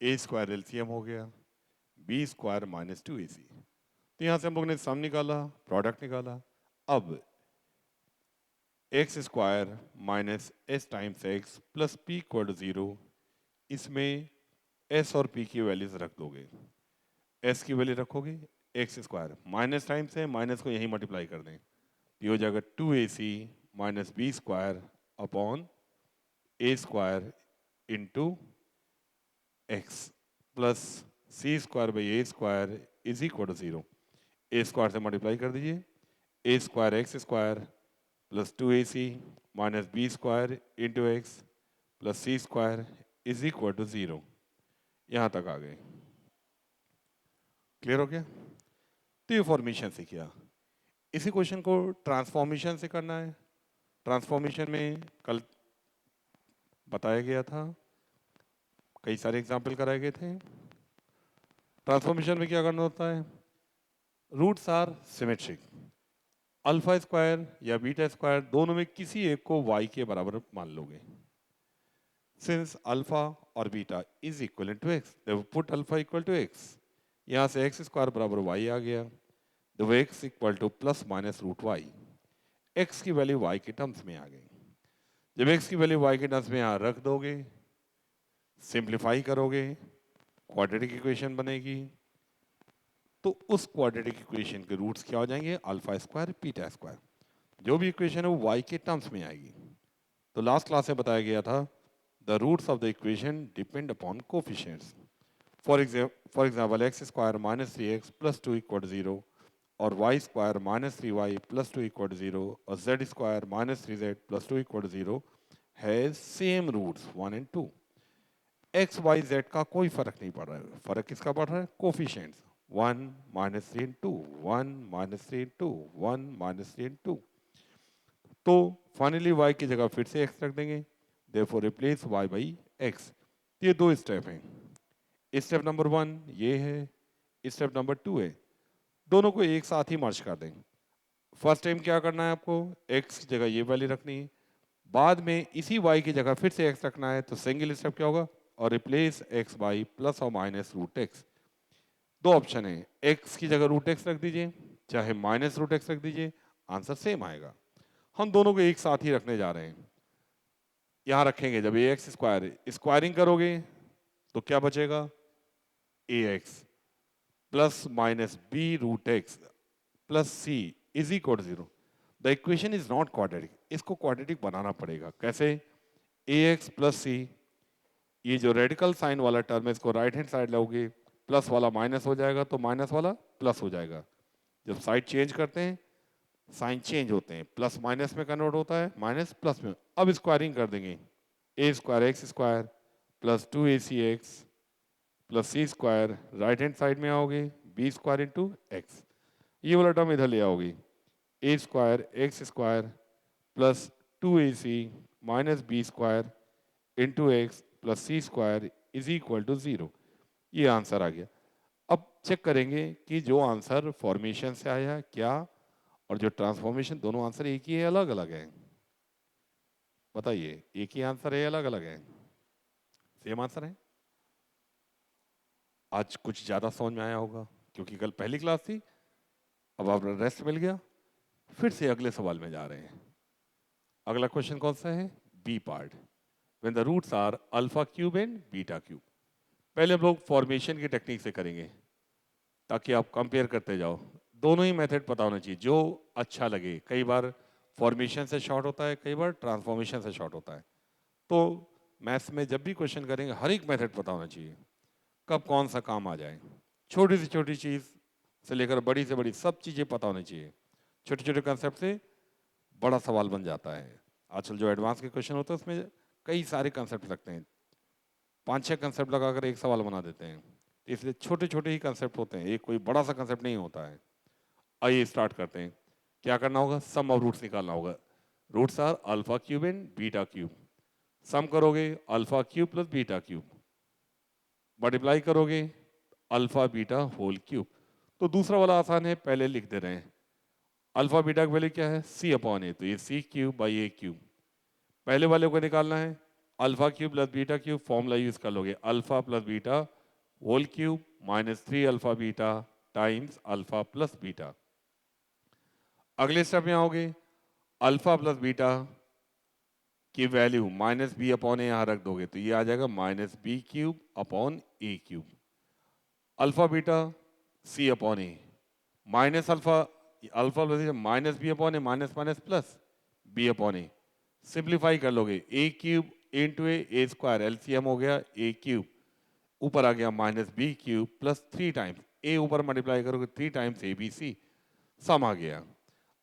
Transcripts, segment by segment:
ए square LCM हो गया, B square minus 2ac। तो यहाँ से हम लोग ने सम निकाला, प्रोडक्ट निकाला। अब x square minus s times x plus p equal to 0, इसमें एस और पी की वैल्यूज रख दोगे। एस की वैल्यू रखोगे, एक्स स्क्वायर माइनस टाइम्स है, माइनस को यहीं मल्टीप्लाई कर दें, ये हो जाएगा 2ac minus B square upon A square into x plus C square by A square is equal to 0। A square से मल्टीप्लाई कर दीजिए, A square X square plus 2ac minus B square into x plus C square is equal to 0। यहाँ तक आ गए। Clear हो गया? तो ये फॉर्मेशन से किया। इसी क्वेश्चन को ट्रांसफॉर्मेशन से करना है। ट्रांसफॉर्मेशन में कल बताया गया था, कई सारे एग्जाम्पल कराए गए थे। ट्रांसफॉर्मेशन में क्या करना होता है? Roots are symmetric, alpha square या बीटा स्क्वायर दोनों में किसी एक को y के बराबर मान लोगे। सिंस अल्फा और beta is equal to x, put alpha equal to x, यहाँ से एक्स स्क्वायर बराबर y आ गया, तो x equal to plus minus root y. X की वैल्यू y के टर्म्स में आ गई। जब x की वैल्यू y के टर्म्स में यहाँ रख दोगे, सिंप्लीफाई करोगे, क्वाड्रेटिक इक्वेशन बनेगी। तो उस क्वाड्रेटिक इक्वेशन के रूट्स क्या हो जाएंगे? Alpha square beta square. जो भी इक्वेशन है वो y के टर्म्स में आएगी। तो लास्ट क्लास में बताया गया था the roots of the equation depend upon coefficients. For example x square minus 3x plus 2 equal 0 और y square minus 3y plus 2 equal 0 और z square minus 3z plus 2 equal 0 has same roots 1 and 2। X y z का कोई फर्क नहीं पड़ रहा है। फर्क किसका पड़ रहा है? कोफिशिएंट्स। 1 माइनस 3 इन 2, 1 माइनस 3 इन 2, 1 माइनस 3 इन 2। तो फाइनली y की जगह फिर से x रख देंगे, therefore replace y by x। ये दो स्टेप हैं। स्टेप नंबर 1 ये है, स्टेप नंबर 2 है। दोनों को एक साथ ही मर्ज कर देंगे। फर्स्ट टाइम क्या करना है आपको? x की जगह ये वैल्यू रखनी है, बाद में इसी y की जगह फिर से x रखना है। तो सिंगल स्टेप क्या होगा? और रिप्लेस x बाई प्लस और माइनस रूट एक्स। दो ऑप्शन है, x की जगह रूट एक्स रख दीजिए, चाहे माइनस रूट एक्स रख दीजिए, आंसर सेम आएगा। हम दोनों को एक साथ ही रखने जा रहे हैं। यहां रखेंगे, जब ए एक्स स्क्वायर स्क्वायरिंग करोगे तो क्या बचेगा? A X plus minus B root x plus C is equal 0। The equation is not quadratic, इसको क्वाड्रेटिक बनाना पड़ेगा। कैसे? ए एक्स प्लस सी, ये जो रेडिकल साइन वाला टर्म है इसको राइट हैंड साइड लोगे, प्लस वाला माइनस हो जाएगा तो माइनस वाला प्लस हो जाएगा। जब साइड चेंज करते हैं साइन चेंज होते हैं, प्लस माइनस में कन्वर्ट होता है, माइनस प्लस में। अब स्क्वायरिंग कर देंगे, A square X square plus 2ac x plus C square, right hand side में आओगे बी स्क्वायर इंटू एक्स, ये वाला टर्म इधर ले आओगे, A square X square plus 2ac minus B square into x plus C square is equal to 0। ये answer आ गया। अब चेक करेंगे कि जो आंसर फॉर्मेशन से आया क्या और जो ट्रांसफॉर्मेशन, दोनों आंसर एक ही है अलग अलग है? बताइए, एक ही आंसर है अलग अलग है? सेम आंसर है। आज कुछ ज्यादा समझ में आया होगा क्योंकि कल पहली क्लास थी, अब आप रेस्ट मिल गया। फिर से अगले सवाल में जा रहे हैं। अगला क्वेश्चन कौन सा है? B part, when the roots are alpha cube and beta cube. पहले हम लोग फॉर्मेशन की टेक्निक से करेंगे ताकि आप कंपेयर करते जाओ। दोनों ही मेथड पता होना चाहिए, जो अच्छा लगे। कई बार फॉर्मेशन से शॉर्ट होता है, कई बार ट्रांसफॉर्मेशन से शॉर्ट होता है। तो मैथ्स में जब भी क्वेश्चन करेंगे हर एक मेथड पता होना चाहिए, कब कौन सा काम आ जाए। छोटी से छोटी चीज़ से लेकर बड़ी से बड़ी सब चीज़ें पता होनी चाहिए। छोटे छोटे कंसेप्ट से बड़ा सवाल बन जाता है। आजकल जो एडवांस के क्वेश्चन होते हैं उसमें कई सारे कंसेप्ट लगते हैं, 5-6 कंसेप्ट लगाकर एक सवाल बना देते हैं। इसलिए छोटे छोटे ही कंसेप्ट होते हैं, एक कोई बड़ा सा कंसेप्ट नहीं होता है। आइए स्टार्ट करते हैं। क्या करना होगा? सम ऑफ रूट्स निकालना होगा। Roots are alpha cube and beta cube. Sum करोगे alpha cube plus beta cube, multiply करोगे अल्फा बीटा होल क्यूब। तो दूसरा वाला आसान है, पहले लिख दे रहे हैं। अल्फा बीटा की वैल्यू क्या है? सी अपॉन ए, तो ये c cube by a cube. पहले वाले को निकालना है, alpha cube plus beta cube formula use कर लोगे, alpha plus beta whole cube minus 3 alpha beta times alpha plus beta. अगले स्टेप में आओगे, अल्फा प्लस बीटा की value minus B upon a यहां रख दोगे तो ये आ जाएगा minus B cube upon a cube. Alpha beta c upon A minus alpha, alpha plus minus B upon A minus minus plus B upon A. Simplify कर लोगे, A cube into A square LCM हो गया A cube, ऊपर आ गया minus B cube plus 3 times A, ऊपर multiply करोगे 3 times a B C, सम आ गया।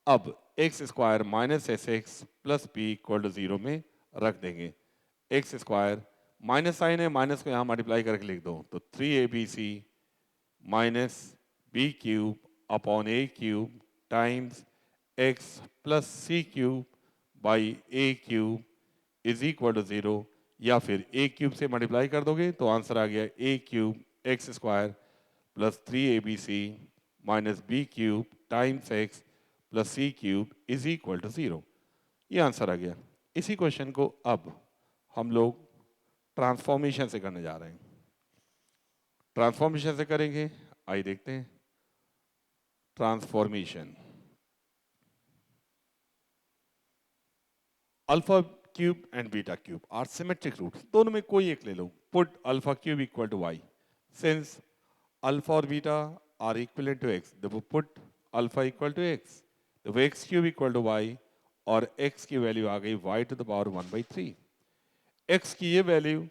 अब x square minus s x plus b equal to 0 में रख देंगे। एक्स स्क्वायर माइनस साइन है, माइनस को यहाँ मल्टीप्लाई करके लिख दो तो 3abc minus B cube upon a cube times x plus C cube by a cube is equal to 0, या फिर ए क्यूब से मल्टीप्लाई कर दोगे तो आंसर आ गया A cube x square plus 3abc minus B cube times x plus C cube is equal to 0। ये answer आ गया। इसी क्वेश्चन को अब हम लोग ट्रांसफॉर्मेशन से करने जा रहे हैं। ट्रांसफॉर्मेशन से करेंगे, आइए देखते हैं। Transformation, alpha cube and beta cube are symmetric roots, दोनों में कोई एक ले लो। Put alpha cube equal to Y, since alpha और beta are equal to X, देखो put alpha equal to X, तो X cube equal to Y, और x की वैल्यू आ गई y to the power 1/3। x की ये वैल्यू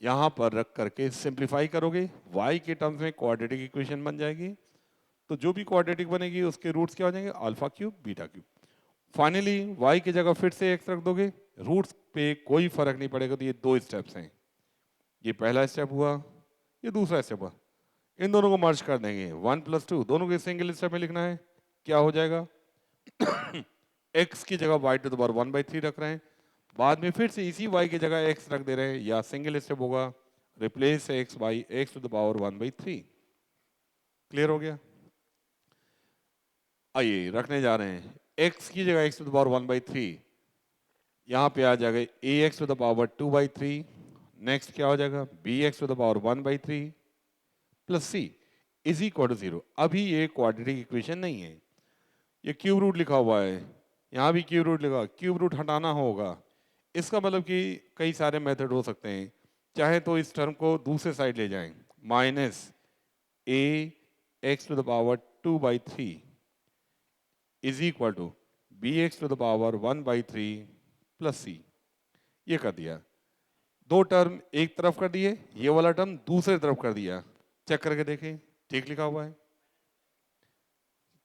यहां पर रख करके सिंप्लीफाई करोगे, y के टर्म्स में क्वाड्रेटिक इक्वेशन बन जाएगी। तो जो भी क्वाड्रेटिक बनेगी उसके रूट्स क्या हो जाएंगे, alpha cube beta cube. Finally y की जगह फिर से x रख दोगे, रूट्स पे कोई फर्क नहीं पड़ेगा। तो ये दो स्टेप्स हैं, ये पहला स्टेप हुआ, ये दूसरा स्टेप हुआ। इन दोनों को मर्ज कर देंगे, 1 + 2 दोनों को सिंगल स्टेप में लिखना है। क्या हो जाएगा x की जगह y टू द पावर 1/3 रख रहे हैं, बाद में फिर से इसी y की जगह x रख दे रहे हैं, या सिंगल स्टेप होगा replace x by x to the power 1/3। Clear हो गया? आइए रखने जा रहे हैं, x की जगह x टू द पावर 1/3, यहां पे आ जाएगा ax to the power 2/3, next क्या हो जाएगा bx to the power 1/3 plus c is equal to 0। अभी ये क्वाड्रेटिक इक्वेशन नहीं है, ये क्यूब रूट लिखा हुआ है, यहाँ भी क्यूब रूट लिखा, क्यूब रूट हटाना होगा। इसका मतलब कि कई सारे मेथड हो सकते हैं, चाहे तो इस टर्म को दूसरे साइड ले जाएं, minus A X to the power 2/3 is equal to B X to the power 1/3 plus C. ये कर दिया, दो टर्म एक तरफ कर दिए, ये वाला टर्म दूसरे तरफ कर दिया। चेक करके देखें, ठीक लिखा हुआ है,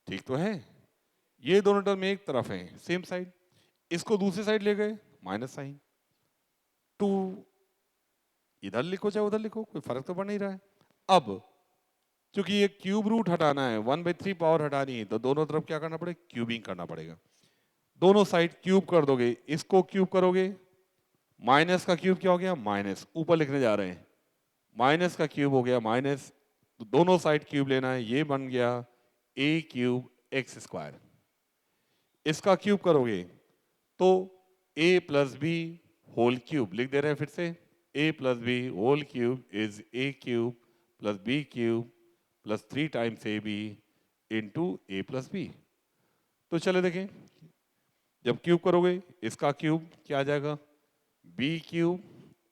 ठीक तो है। ये दोनों टर्म एक तरफ हैं, सेम साइड, इसको दूसरी साइड ले गए, माइनस साइन, 2 इधर लिखो चाहे उधर लिखो, कोई फर्क तो पड़ नहीं रहा है। अब क्योंकि ये क्यूब रूट हटाना है, 1/3 पावर हटानी है, तो दोनों तरफ क्या करना पड़ेगा, क्यूबिंग करना पड़ेगा। दोनों साइड क्यूब कर दोगे, इसको क्यूब करोगे, माइनस का क्यूब क्या हो गया, माइनस, ऊपर लिखने जा रहे हैं, माइनस का क्यूब हो गया माइनस, तो दोनों साइड क्यूब लेना है, ये बन गया a क्यूब एक्स स्क्वायर। इसका क्यूब करोगे तो a plus b whole cube लिख दे रहे हैं फिर से, a plus b whole cube is a cube plus b cube plus 3 times a b into a plus b. तो चले देखें, जब क्यूब करोगे इसका क्यूब क्या आ जाएगा, बी क्यूब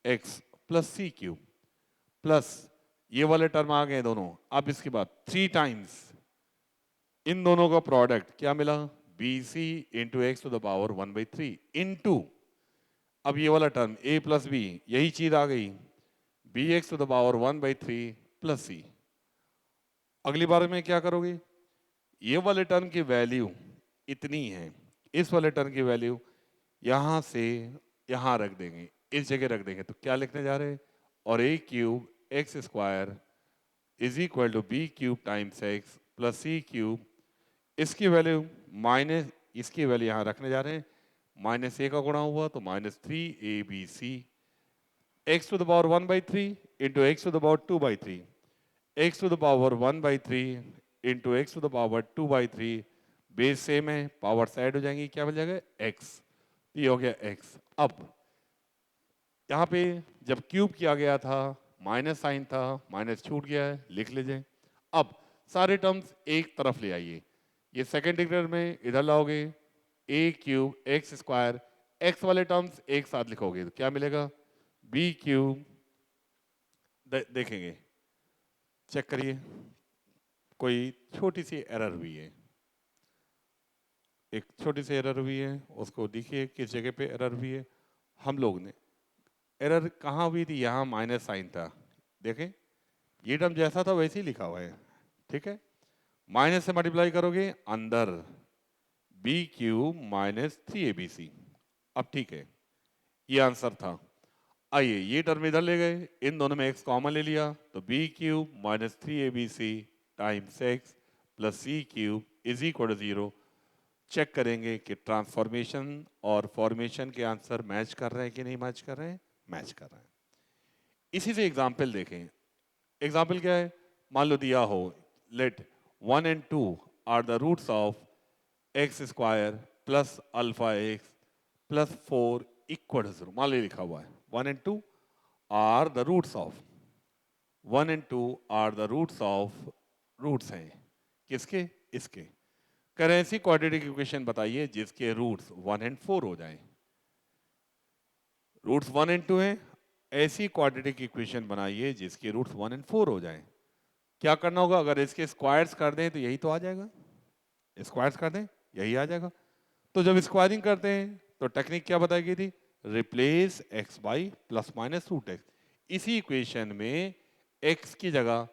एक्स प्लस सी क्यूब प्लस ये वाले टर्म आ गए दोनों। अब इसके बाद 3 टाइम्स इन दोनों का प्रोडक्ट क्या मिला, b c into x to the power 1/3 into, अब ये वाला टर्म a प्लस बी, यही चीज आ गई, B X to the power 1/3 plus C. अगली बार में क्या करोगे, ये वाले टर्म की वैल्यू इतनी है, इस वाले टर्म की वैल्यू यहां से यहां रख देंगे, इस जगह रख देंगे, तो क्या लिखने जा रहे हैं, और a cube x square is equal to b cube times x plus C cube, इसकी वैल्यू माइनस, इसकी वैल्यू यहां रखने जा रहे हैं, माइनस ए का गुणा हुआ तो -3abc x to the power 1/3 into x to the power 2/3, x to the power 1/3 into x to the power 2/3, base same है, पावर साइड हो जाएंगी, क्या मिल जाएगा x, ये हो गया x। अब यहाँ पे जब क्यूब किया गया था माइनस साइन था, माइनस छूट गया है, लिख लीजिए। अब सारे टर्म्स एक तरफ ले आइए, ये सेकेंड डिग्री में इधर लाओगे, ए क्यूब एक्स स्क्वायर, एक्स वाले टर्म्स एक साथ लिखोगे तो क्या मिलेगा, बी क्यूब। देखेंगे, चेक करिए, कोई छोटी सी एरर हुई है, एक छोटी सी एरर हुई है, उसको देखिए किस जगह पे एरर हुई है। हम लोग ने एरर कहाँ हुई थी, यहाँ माइनस साइन था, देखें ये टर्म जैसा था वैसे ही लिखा हुआ है, ठीक है। माइनस से मल्टीप्लाई करोगे अंदर, बी क्यूब माइनस 3abc। अब ठीक है, ये आंसर था। आइए ये टर्म इधर ले गए, इन दोनों में एक्स कॉमन ले लिया, तो b cube minus 3abc times x plus C cube is equal to 0। Check करेंगे कि ट्रांसफॉर्मेशन और फॉर्मेशन के आंसर मैच कर रहे हैं कि नहीं मैच कर रहे हैं, मैच कर रहे हैं। इसी से एग्जाम्पल देखें, एग्जाम्पल क्या है, मान लो दिया हो, let 1 and 2 are the roots of x square plus alpha x plus 4 equal 0। मान लो लिखा हुआ है 1 and 2 are the roots of, 1 and 2 are the roots of, roots हैं किसके, इसके। करें ऐसी क्वाड्रेटिक इक्वेशन बताइए जिसके रूट्स 1 and 4 हो जाएं। रूट्स 1 and 2 हैं, ऐसी क्वाड्रेटिक इक्वेशन बनाइए जिसके रूट्स 1 and 4 हो जाएं। क्या करना होगा, अगर इसके स्क्वायर्स कर दें तो यही तो आ जाएगा, स्क्वायर्स कर दें यही आ जाएगा। तो जब स्क्वायरिंग करते हैं तो टेक्निक क्या बताई गई थी, replace x by plus minus root x. इसी इक्वेशन में एक्स की जगह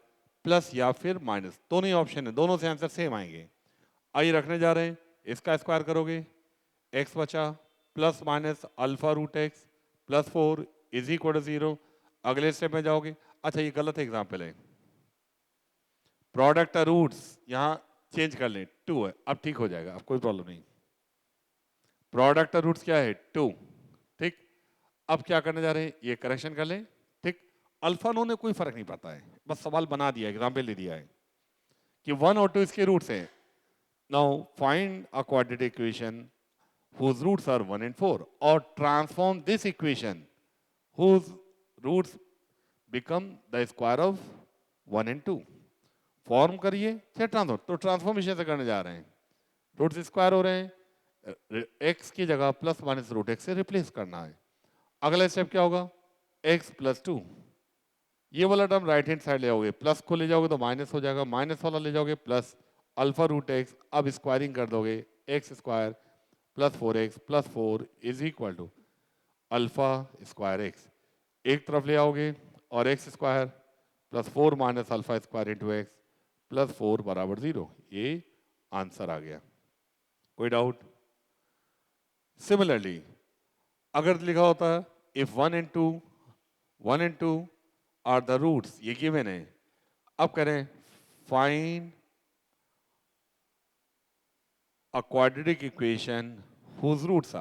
प्लस या फिर माइनस, दोनों ही ऑप्शन है, दोनों से आंसर सेम आएंगे। आइए रखने जा रहे हैं, इसका स्क्वायर करोगे एक्स बचा plus minus alpha root x plus 4 is equal to 0। अगले स्टेप में जाओगे, अच्छा ये गलत एग्जाम्पल है, प्रोडक्ट रूट्स यहाँ चेंज कर लें, 2 है, अब ठीक हो जाएगा, अब कोई प्रॉब्लम नहीं। प्रोडक्ट रूट्स क्या है 2, ठीक। अब क्या करने जा रहे हैं, ये करेक्शन कर लें, ठीक। अल्फा नो ने कोई फर्क नहीं पड़ता है, बस सवाल बना दिया, एग्जाम्पल दे दिया है कि 1 और 2 इसके रूट्स हैं। Now find a quadratic equation whose roots are 1 and 4 or transform this equation whose roots become the square of 1 and 2। Form करिए चाहे ट्रांसफॉर्म, तो ट्रांसफॉर्मेशन से करने जा रहे हैं, रूट्स स्क्वायर हो रहे हैं, एक्स की जगह प्लस माइनस रूट एक्स से रिप्लेस करना है। अगला स्टेप क्या होगा, एक्स प्लस 2, ये वाला टर्म राइट हैंड साइड ले जाओगे, प्लस को ले जाओगे तो माइनस हो जाएगा, माइनस वाला ले जाओगे प्लस अल्फा रूट एक्स। अब स्क्वायरिंग कर दोगे, x square plus 4x plus 4 is equal to alpha square x, एक तरफ ले आओगे और x square plus 4 minus alpha square into x plus 4 बराबर 0। ये आंसर आ गया, कोई डाउट। सिमिलरली अगर लिखा होता if 1 and 2 are the roots, ये गिवन है, अब करें find a quadratic equation whose roots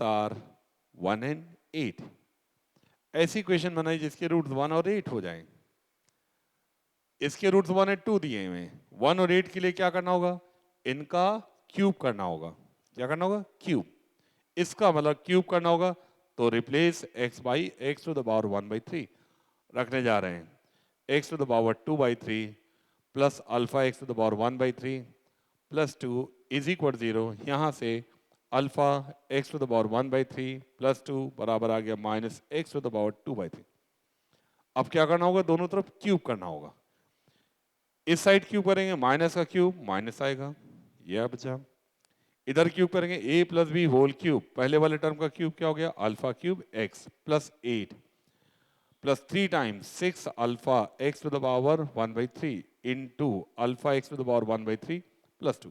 are 1 and 8। ऐसी इक्वेशन बनाई जिसके रूट्स 1 और 8 हो जाएं। इसके रूट्स 1 और 2 दिए हुए हैं, 1 और 8 के लिए क्या करना होगा, इनका क्यूब करना होगा। क्या करना होगा, क्यूब, इसका मतलब क्यूब करना होगा, तो replace x by x to the power 1/3 रखने जा रहे हैं, x to the power 2/3 plus alpha x to the power 1/3 plus 2 is equal 0। यहाँ से alpha x to the power 1/3 plus 2 बराबर आ गया minus x to the power 2/3। अब क्या करना होगा, दोनों तरफ क्यूब करना होगा, इस साइड क्यूब करेंगे माइनस का क्यूब माइनस आएगा, ये बचा। इधर क्यूब करेंगे a plus b whole cube, पहले वाले टर्म का क्यूब क्या हो गया, alpha cube x plus 8 plus 3 times 6 alpha x to the power 1/3 into alpha x to the power 1/3 plus 2।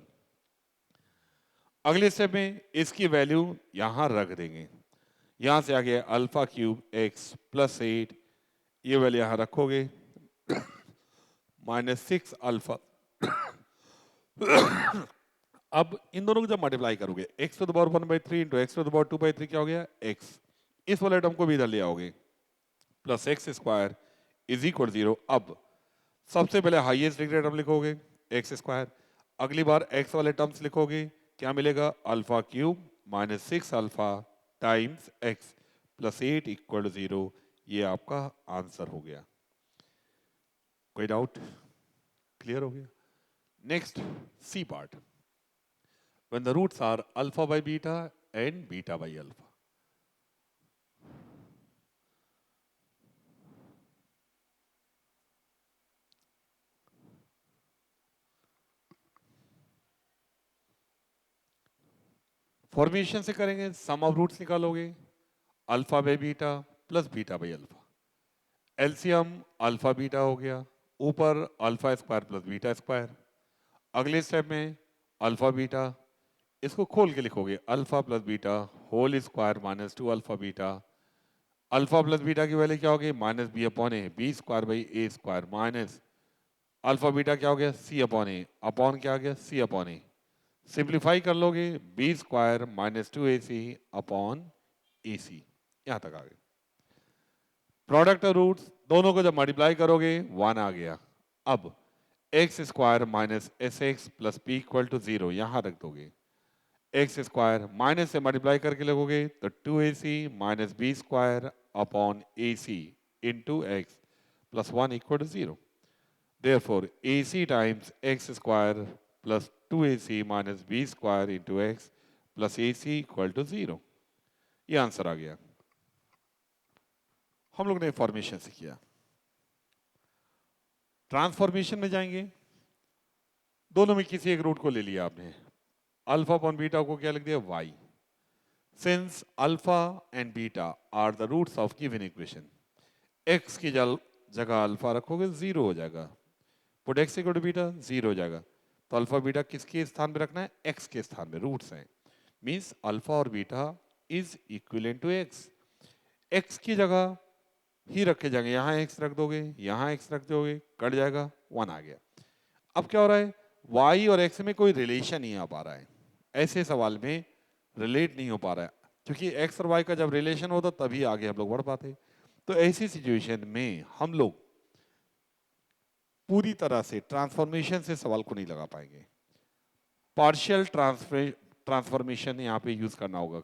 अगले स्टेप में इसकी वैल्यू यहां रख देंगे, यहां से आ गया अल्फा क्यूब x प्लस 8, ये वैल्यू यहां रखोगे माइनस 6 अल्फा। अब इन दोनों को जब मल्टीप्लाई करोगे x to the power 1/3 into x to the power 2/3 क्या हो गया x, इस वाले टर्म को भी इधर ले आओगे plus x square is equal 0। अब सबसे पहले हाईएस्ट डिग्री टर्म लिखोगे एक्स स्क्वायर, अगली बार एक्स वाले टर्म्स लिखोगे, क्या मिलेगा, alpha cube minus 6 alpha times x plus 8 equal to 0, ये आपका आंसर हो गया। कोई डाउट? क्लियर हो गया? Next c part, when the roots are alpha by beta and beta by alpha. Formation से करेंगे, सम ऑफ रूट्स निकालोगे, alpha by beta plus beta by alpha. LCM alpha beta हो गया, ऊपर alpha square plus beta square. अगले step में alpha beta, इसको खोल के लिखोगे, alpha plus beta whole square minus 2 alpha beta. Alpha plus beta की वैल्यू क्या होगी? Minus B upon a, b square by A square minus alpha beta क्या हो गया? सी अपॉन ए, अपॉन क्या आ गया? सी अपॉन ए। सिंप्लीफाई कर लोगे, B square minus 2ac upon ए सी, यहां तक आ गए। प्रोडक्ट ऑफ रूट्स दोनों को जब मल्टीप्लाई करोगे 1 आ गया। अब x square minus s x plus p equal to 0 यहां रख दोगे। एक्स स्क्वायर माइनस से मल्टीप्लाई करके लगोगे तो 2ac minus B square upon A C into x plus 1 equal to 0। Therefore, AC times x square plus 2ac minus b square into x plus ac equal to 0। ये answer आ गया। हम लोग ने फॉर्मेशन से किया। ट्रांसफॉर्मेशन में जाएंगे, दोनों में किसी एक रूट को ले लिया आपने, अल्फा अपॉन बीटा को क्या लिख दिया? y। Since alpha and beta are the roots of given equation, x की जगह अल्फा रखोगे 0 हो जाएगा, put x equal to beta 0 हो जाएगा। तो अल्फा बीटा किसके स्थान पे रखना है? एक्स के स्थान पे, रूट्स हैं, मींस अल्फा और beta is equivalent to x. X की जगह ही रखे जाएंगे, यहां एक्स रख दोगे, यहां एक्स रख दोगे, कट जाएगा, 1 आ गया। अब क्या हो रहा है? वाई और एक्स में कोई रिलेशन नहीं आ पा रहा है, ऐसे सवाल में रिलेट नहीं हो पा रहा है, क्योंकि एक्स और वाई का जब रिलेशन होता तभी आगे हम लोग बढ़ पाते। तो ऐसी सिचुएशन में हम लोग पूरी तरह से ट्रांसफॉर्मेशन से सवाल को नहीं लगा पाएंगे, पार्शियल ट्रांसफॉर्मेशन यहां पे यूज करना होगा।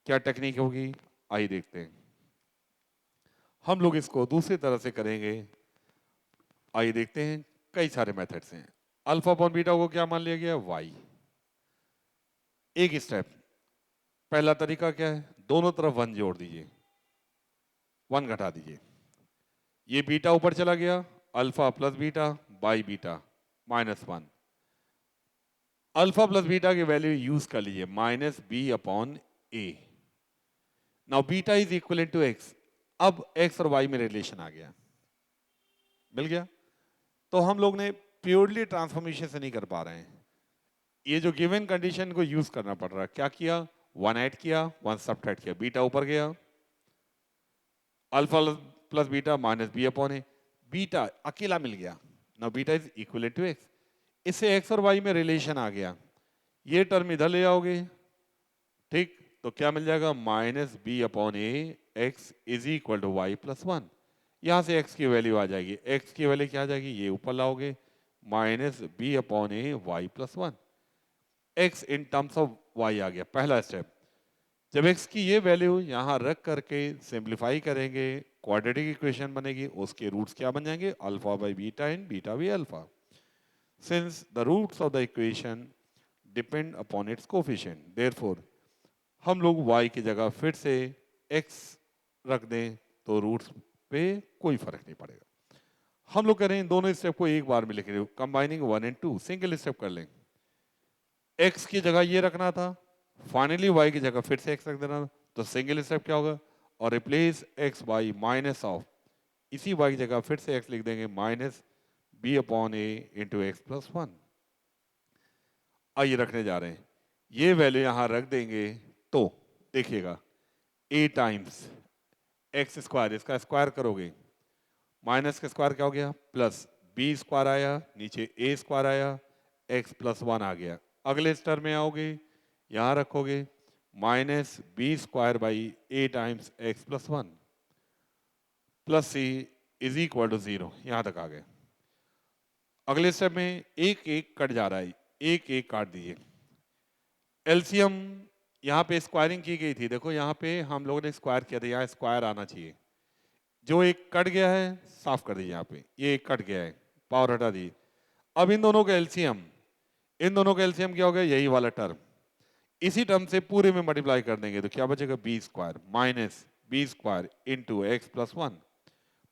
क्या टेक्निक होगी आइए देखते हैं। हम लोग इसको दूसरी तरह से करेंगे, आइए देखते हैं। कई सारे मेथड्स हैं। अल्फा अपॉन बीटा को क्या मान लिया गया? वाई। एक स्टेप, पहला तरीका क्या है? दोनों तरफ 1 जोड़ दीजिए, 1 घटा दीजिए, ये बीटा ऊपर चला गया, alpha plus beta by beta minus 1। Alpha plus beta की वैल्यू यूज कर लीजिए, minus B upon a. Now beta is equal to x. अब एक्स और वाई में रिलेशन आ गया, मिल गया। तो हम लोग ने प्योरली ट्रांसफॉर्मेशन से नहीं कर पा रहे हैं, ये जो गिवन कंडीशन को यूज करना पड़ रहा है। क्या किया? 1 ऐड किया, 1 सब्ट्रैक्ट किया, बीटा ऊपर गया, alpha plus beta minus B upon A, beta अकेला मिल गया। Now beta is equal to X, इससे एक्स और वाई में रिलेशन आ गया, ये टर्म इधर ले आओगे, ठीक, तो क्या मिल जाएगा? Minus B upon a x is equal to y plus 1। यहां से एक्स की वैल्यू आ जाएगी, एक्स की वैल्यू क्या आ जाएगी? ये ऊपर लाओगे, minus B upon A Y plus 1। X in terms of Y आ गया, पहला स्टेप। जब एक्स की ये वैल्यू यहां रख करके सिंप्लीफाई करेंगे, क्वाड्रेटिक इक्वेशन बनेगी, उसके रूट्स क्या बन जाएंगे? Alpha by beta and beta by alpha. Since the roots of the equation depend upon its coefficient, therefore हम लोग y की जगह फिर से x रख दें तो रूट्स पे कोई फर्क नहीं पड़ेगा। हम लोग करें दोनों स्टेप को एक बार में लिख रहे हो, कंबाइनिंग 1 एंड 2, सिंगल स्टेप कर लें। x की जगह ये रखना था, फाइनली y की जगह फिर से x रख देना, तो सिंगल स्टेप क्या होगा? और replace x by minus of, इसी y की जगह फिर से x लिख देंगे, माइनस b अपॉन ए इंटू एक्स प्लस 1। आइए रखने जा रहे हैं, ये वैल्यू यहां रख देंगे तो देखिएगा a टाइम्स एक्स स्क्वायर, इसका स्क्वायर करोगे, माइनस का स्क्वायर क्या हो गया? प्लस बी स्क्वायर आया, नीचे ए स्क्वायर आया, एक्स प्लस 1 आ गया। अगले स्टर में आओगे, यहां रखोगे minus B square by a times x plus 1 plus C is equal to 0, यहां तक आ गए। अगले स्टेप में एक एक कट जा रहा है, एक एक काट दीजिए। एलसीएम यहाँ पे स्क्वायरिंग की गई थी, देखो यहाँ पे हम लोगों ने स्क्वायर किया था, यहाँ स्क्वायर आना चाहिए। जो एक कट गया है साफ कर दीजिए, यहाँ पे ये एक कट गया है, पावर हटा दीजिए। अब इन दोनों का एलसीएम, इन दोनों का एलसीएम क्या हो गया, यही वाला टर्म। इसी टर्म से पूरे में मल्टीप्लाई कर देंगे तो क्या बचेगा, B square minus B square into x plus one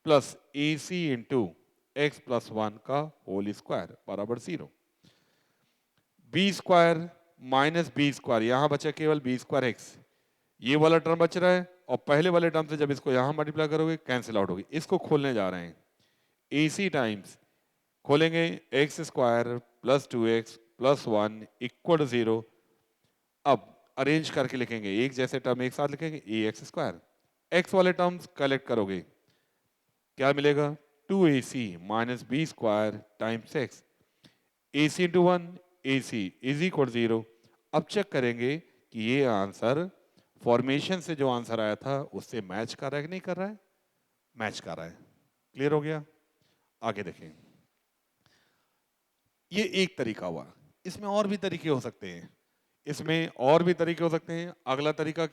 plus A C into x plus one का होल स्क्वायर बराबर 0। B square minus B square, यहां बचा केवल बी स्क्वायर एक्स, ये वाला टर्म बच रहा है, और पहले वाले टर्म से जब इसको यहां मल्टीप्लाई करोगे कैंसिल आउट होगी। इसको खोलने जा रहे हैं, ए सी टाइम्स खोलेंगे x square plus 2x plus one equal 0। अब अरेंज करके लिखेंगे, एक जैसे टर्म एक साथ लिखेंगे, ए एक्स स्क्वायर, एक्स वाले टर्म्स कलेक्ट करोगे क्या मिलेगा, 2ac minus B square times x, a C into one, a c is equal 0। अब चेक करेंगे कि ये आंसर फॉर्मेशन से जो आंसर आया था उससे मैच कर रहा है कि नहीं कर रहा है, मैच कर रहा है। क्लियर हो गया, आगे देखें। ये एक तरीका हुआ, इसमें और भी तरीके हो सकते हैं, इसमें और भी तरीके हो सकते हैं। अगला तरीका